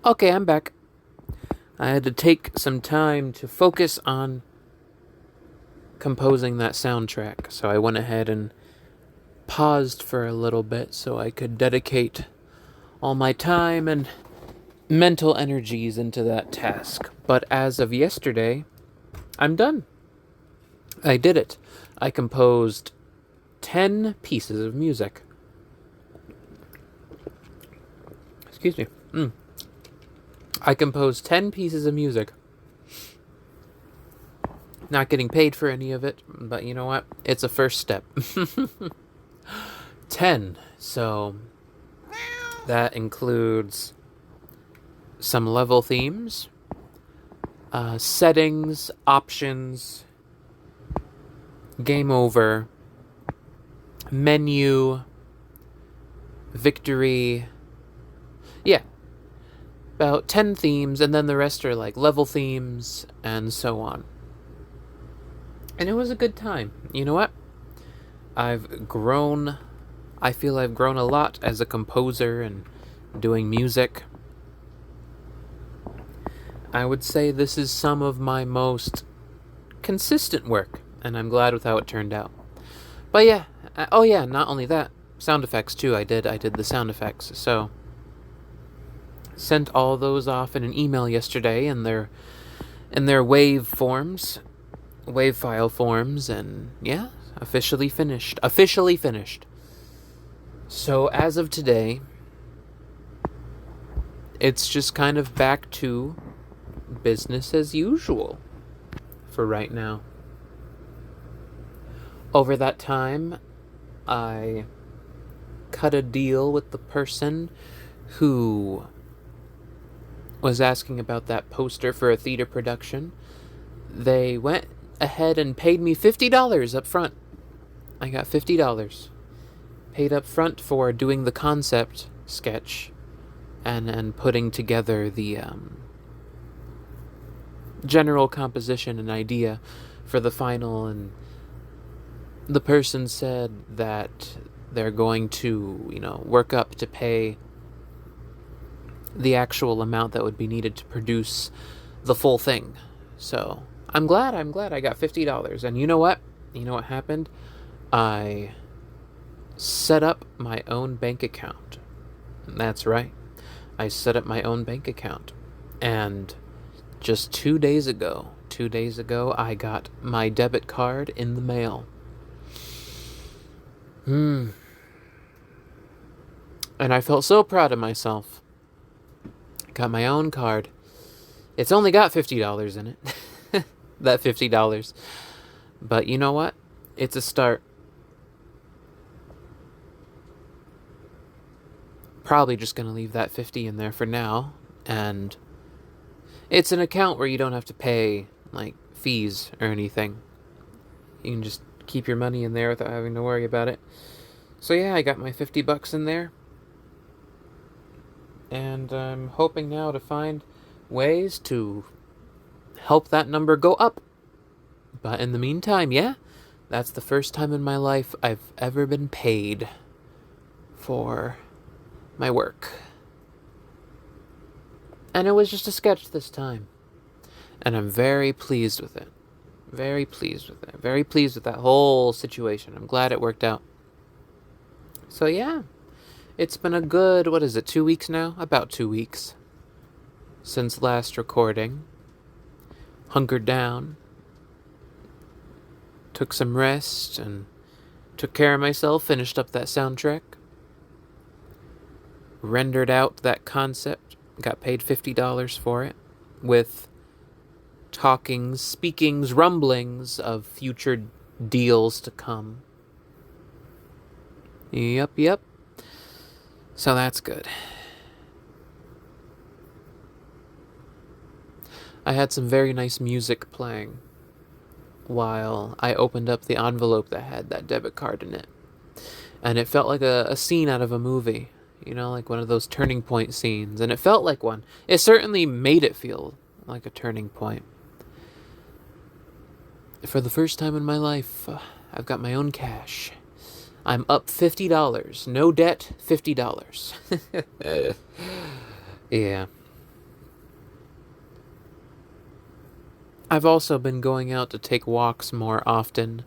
Okay, I'm back. I had to take some time to focus on composing that soundtrack, so I went ahead and paused for a little bit so I could dedicate all my time and mental energies into that task. But as of yesterday, I'm done. I did it. I composed 10 pieces of music. Excuse me. I composed 10 pieces of music. Not getting paid for any of it, but you know what? It's a first step. 10. So that includes some level themes, settings, options, game over, menu, victory. Yeah, about 10 themes, and then the rest are like level themes and so on. And it was a good time. You know what? I've grown. I feel I've grown a lot as a composer and doing music. I would say this is some of my most consistent work, and I'm glad with how it turned out. But yeah, not only that, sound effects too. I did the sound effects. So sent all those off in an email yesterday in their wave file forms, and yeah, officially finished. So as of today, it's just kind of back to business as usual for right now. Over that time, I cut a deal with the person who was asking about that poster for a theater production. They went ahead and paid me $50 up front. I got $50 paid up front for doing the concept sketch and putting together the general composition and idea for the final. And the person said that they're going to, work up to pay the actual amount that would be needed to produce the full thing. So I'm glad I got $50. And you know what? You know what happened? I set up my own bank account. That's right. I set up my own bank account. And just 2 days ago, I got my debit card in the mail. And I felt so proud of myself. Got my own card. It's only got $50 in it. That $50. But you know what? It's a start. Probably just going to leave that 50 in there for now. And it's an account where you don't have to pay like fees or anything. You can just keep your money in there without having to worry about it. So yeah, I got my $50 in there. And I'm hoping now to find ways to help that number go up. But in the meantime, yeah, that's the first time in my life I've ever been paid for my work. And it was just a sketch this time. And I'm very pleased with it. Very pleased with that whole situation. I'm glad it worked out. So yeah, it's been a good, 2 weeks now? About 2 weeks since last recording. Hunkered down. Took some rest and took care of myself, finished up that soundtrack. Rendered out that concept, got paid $50 for it, with talkings, speakings, rumblings of future deals to come. Yep. So that's good. I had some very nice music playing while I opened up the envelope that had that debit card in it. And it felt like a scene out of a movie. Like one of those turning point scenes. And it felt like one. It certainly made it feel like a turning point. For the first time in my life, I've got my own cash. I'm up $50. No debt, $50. Yeah. I've also been going out to take walks more often,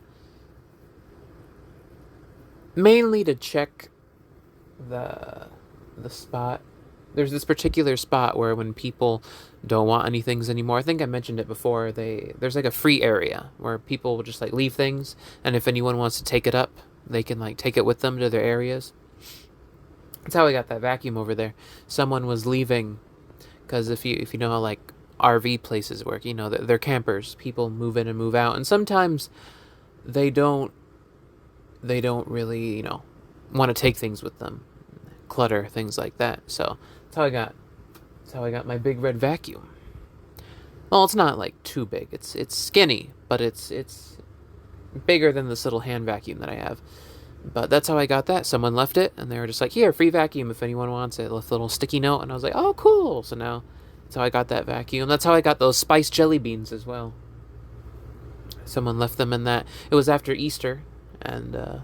mainly to check the the spot. There's this particular spot where when people don't want any things anymore, I think I mentioned it before, there's like a free area where people will just like leave things, and if anyone wants to take it up, they can like take it with them to their areas. That's how I got that vacuum over there. Someone was leaving because if you know how like RV places work, you know they're campers. People move in and move out, and sometimes they don't really want to take things with them, clutter things like that. So that's how I got my big red vacuum. Well, it's not like too big. It's skinny, but it's bigger than this little hand vacuum that I have. But that's how I got that. Someone left it, and they were just like, "Here, free vacuum if anyone wants it." Left a little sticky note, and I was like, "Oh, cool!" So now that's how I got that vacuum. That's how I got those spiced jelly beans as well. Someone left them in that. It was after Easter, and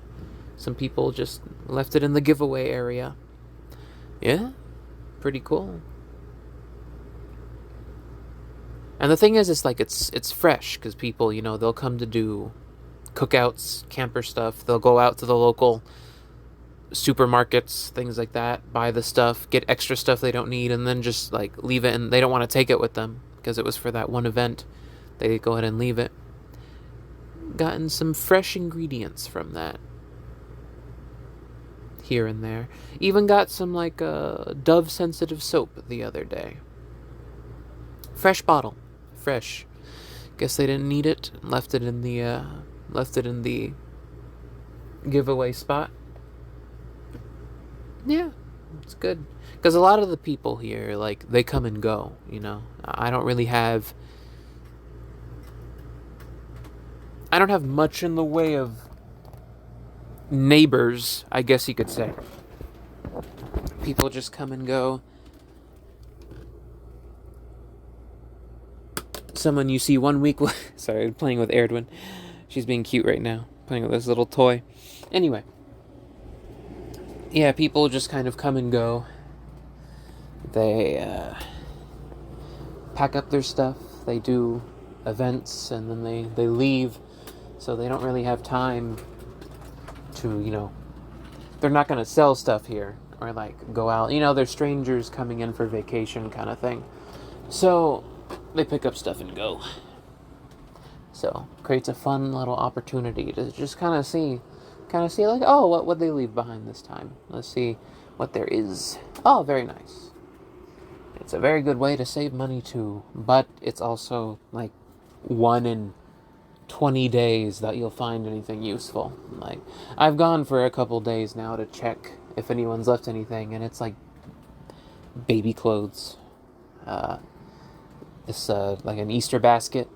some people just left it in the giveaway area. Yeah, pretty cool. And the thing is, it's like it's fresh because people, they'll come to do cookouts, camper stuff. They'll go out to the local supermarkets, things like that, buy the stuff, get extra stuff they don't need, and then just like leave it, and they don't want to take it with them because it was for that one event. They go ahead and leave it. Gotten some fresh ingredients from that here and there. Even got some like Dove sensitive soap the other day. Fresh bottle, fresh. Guess they didn't need it. Left it in the giveaway spot. Yeah, it's good. Because a lot of the people here, like, they come and go, I don't really have... I don't have much in the way of neighbors, I guess you could say. People just come and go. Someone you see one week... Sorry, I'm playing with Erdwin. She's being cute right now, playing with this little toy. Anyway. Yeah, people just kind of come and go. They pack up their stuff. They do events, and then they leave. So they don't really have time to, they're not going to sell stuff here or like go out. They're strangers coming in for vacation kind of thing. So they pick up stuff and go. So creates a fun little opportunity to just kind of see like, oh, what would they leave behind this time? Let's see what there is. Oh, very nice. It's a very good way to save money too, but it's also like 1 in 20 days that you'll find anything useful. Like, I've gone for a couple days now to check if anyone's left anything, and it's like baby clothes. This like an Easter basket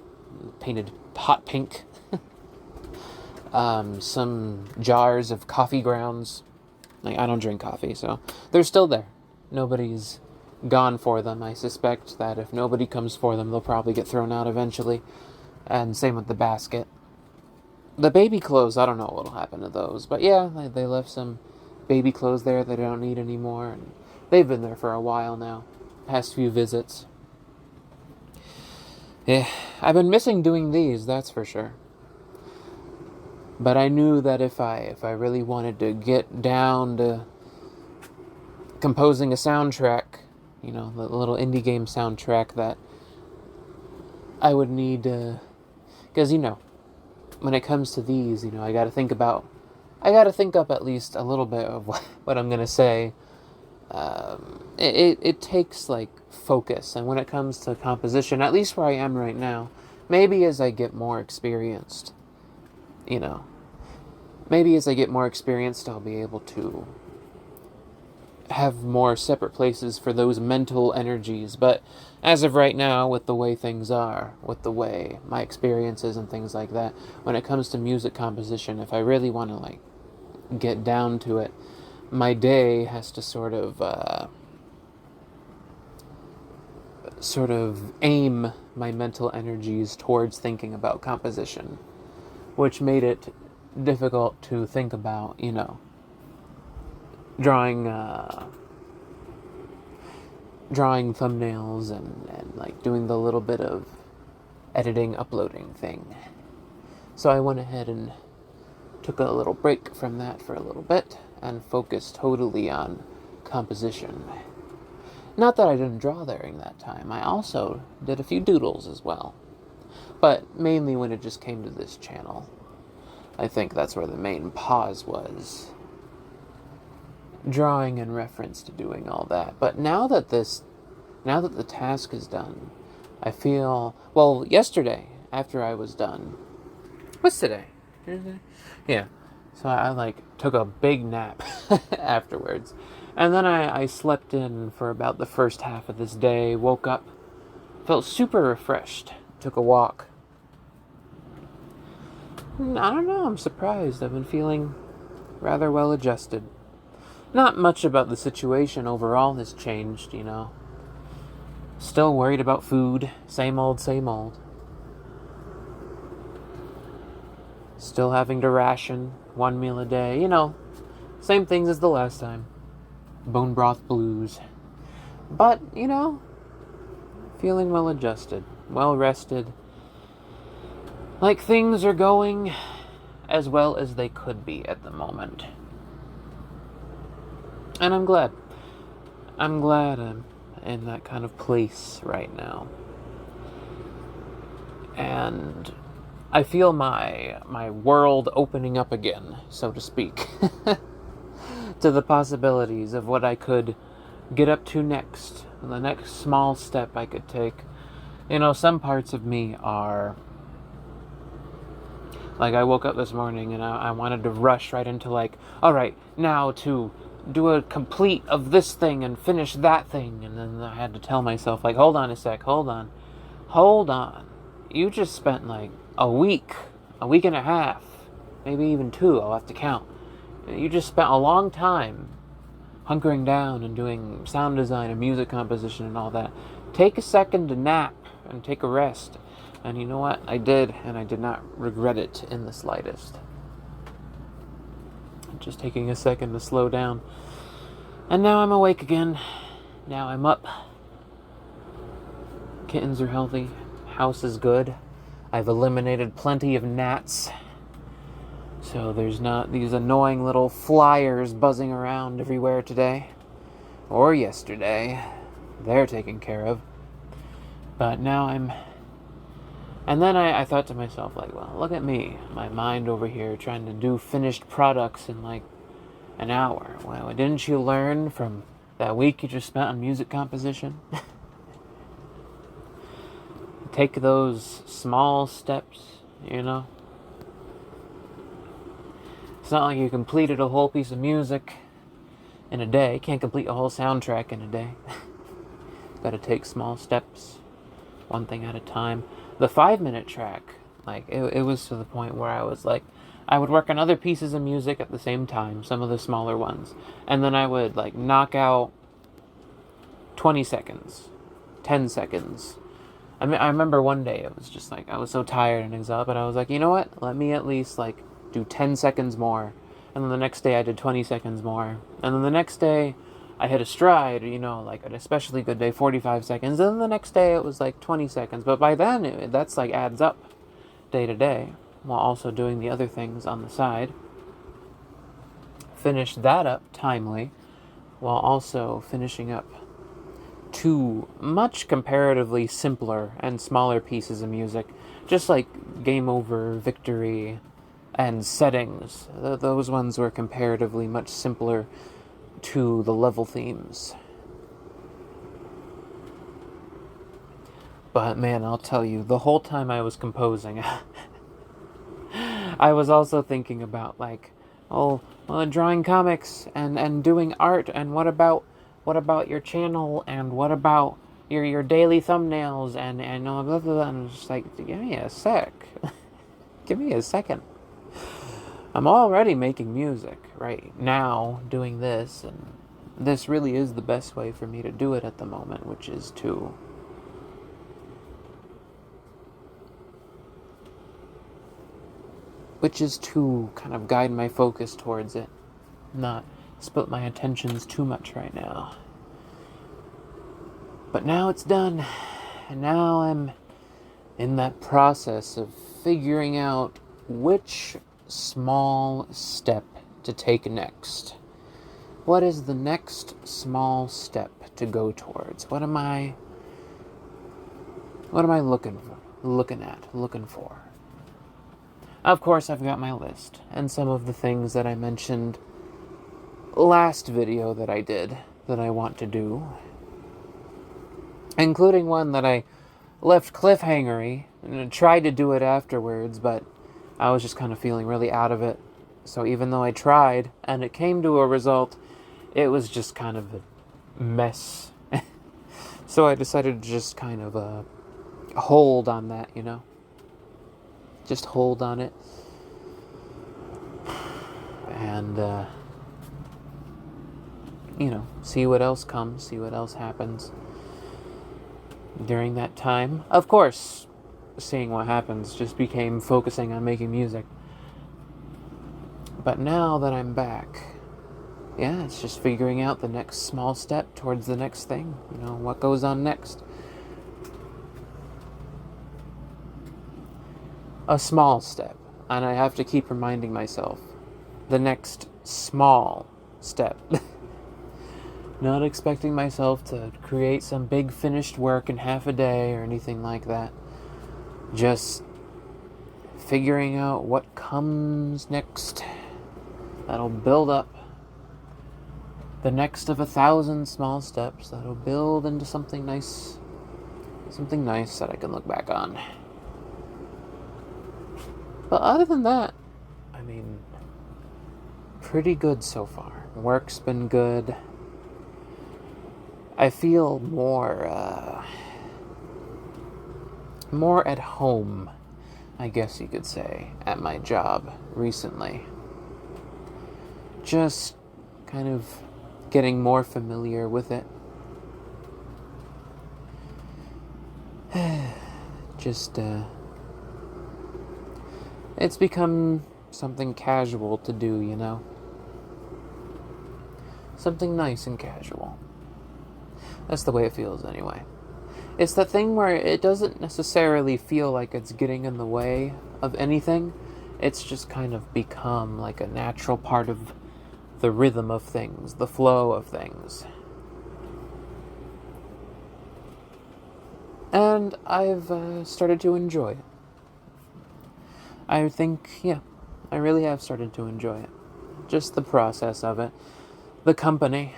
painted hot pink. Some jars of coffee grounds. Like, I don't drink coffee, so they're still there. Nobody's gone for them. I suspect that if nobody comes for them, they'll probably get thrown out eventually. And same with the basket. The baby clothes, I don't know what'll happen to those. But yeah, they left some baby clothes there they don't need anymore. And they've been there for a while now. Past few visits. Yeah, I've been missing doing these, that's for sure. But I knew that if I really wanted to get down to composing a soundtrack, the little indie game soundtrack, that I would need to... Because, when it comes to these, I gotta think up at least a little bit of what I'm gonna say. It takes, like, focus. And when it comes to composition, at least where I am right now, maybe as I get more experienced, maybe as I get more experienced, I'll be able to have more separate places for those mental energies. But as of right now, with the way things are, with the way my experiences and things like that, when it comes to music composition, if I really want to, like, get down to it, my day has to sort of aim my mental energies towards thinking about composition, which made it difficult to think about, drawing thumbnails and like doing the little bit of editing, uploading thing. So I went ahead and took a little break from that for a little bit and focused totally on composition. Not that I didn't draw during that time. I also did a few doodles as well. But mainly when it just came to this channel. I think that's where the main pause was. Drawing in reference to doing all that. But now that the task is done, I feel, well, yesterday, after I was done, what's today? Thursday? Yeah. So I took a big nap afterwards. And then I slept in for about the first half of this day, woke up, felt super refreshed, took a walk. I don't know, I'm surprised. I've been feeling rather well adjusted. Not much about the situation overall has changed, Still worried about food. Same old, same old. Still having to ration 1 meal a day. Same things as the last time. Bone broth blues. But, feeling well adjusted. Well rested. Like things are going as well as they could be at the moment. And I'm glad. I'm in that kind of place right now. And I feel my world opening up again, so to speak, to the possibilities of what I could get up to next, the next small step I could take. Some parts of me are, I woke up this morning and I wanted to rush right into all right, now to do a complete of this thing and finish that thing. And then I had to tell myself, hold on a sec, hold on. You just spent a week and a half, maybe even 2, I'll have to count. You just spent a long time hunkering down and doing sound design and music composition and all that. Take a second to nap and take a rest. And you know what? I did, and I did not regret it in the slightest. Just taking a second to slow down. And now I'm awake again. Now I'm up. Kittens are healthy. House is good. I've eliminated plenty of gnats. So there's not these annoying little flyers buzzing around everywhere today. Or yesterday. They're taken care of. But now And then I thought to myself, well, look at me. My mind over here trying to do finished products in an hour. Well, didn't you learn from that week you just spent on music composition? Take those small steps, It's not like you completed a whole piece of music in a day. You can't complete a whole soundtrack in a day. Gotta take small steps, one thing at a time. The 5-minute track, it was to the point where I was I would work on other pieces of music at the same time, some of the smaller ones. And then I would, knock out 20 seconds, 10 seconds. I remember one day it was just I was so tired and exhausted, but I was you know what? Let me at least, do 10 seconds more. And then the next day I did 20 seconds more. And then the next day I hit a stride, an especially good day, 45 seconds. And then the next day it was 20 seconds. But by then, that's adds up day to day, while also doing the other things on the side. Finished that up timely, while also finishing up 2 much comparatively simpler and smaller pieces of music. Just Game Over, Victory, and Settings. Those ones were comparatively much simpler to the level themes. But man, I'll tell you, the whole time I was composing, I was also thinking about drawing comics and doing art, and what about your channel, and what about your daily thumbnails and all blah, blah, blah. And I'm just give me a sec. Give me a second. I'm already making music right now, doing this, and this really is the best way for me to do it at the moment, which is to kind of guide my focus towards it, not split my attentions too much right now. But now it's done, and now I'm in that process of figuring out which small step to take next. What is the next small step to go towards? What am I looking for? Of course, I've got my list and some of the things that I mentioned last video that I did that I want to do, including one that I left cliffhangery and tried to do it afterwards, but I was just kind of feeling really out of it. So even though I tried and it came to a result, it was just kind of a mess. So I decided to just kind of hold on that, just hold on it. And see what else comes, see what else happens during that time. Of course, seeing what happens just became focusing on making music. But now that I'm back, it's just figuring out the next small step towards the next thing. What goes on next. A small step. And I have to keep reminding myself. The next small step. Not expecting myself to create some big finished work in half a day or anything like that. Just figuring out what comes next. That'll build up. The next of 1,000 small steps that'll build into something nice. Something nice that I can look back on. But other than that, pretty good so far. Work's been good. I feel more at home, I guess you could say, at my job recently. Just kind of getting more familiar with it. Just, it's become something casual to do, Something nice and casual. That's the way it feels anyway. It's the thing where it doesn't necessarily feel like it's getting in the way of anything. It's just kind of become like a natural part of the rhythm of things, the flow of things. And I've started to enjoy it. I think, I really have started to enjoy it. Just the process of it. The company.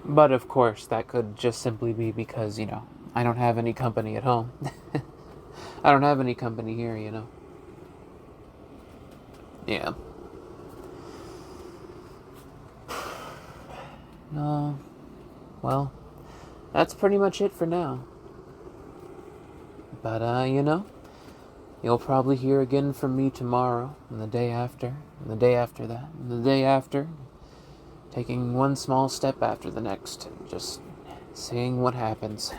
But of course, that could just simply be because, I don't have any company at home. I don't have any company here, Yeah. No. Well, that's pretty much it for now. But, you'll probably hear again from me tomorrow, and the day after, and the day after that, and the day after. Taking one small step after the next, just seeing what happens.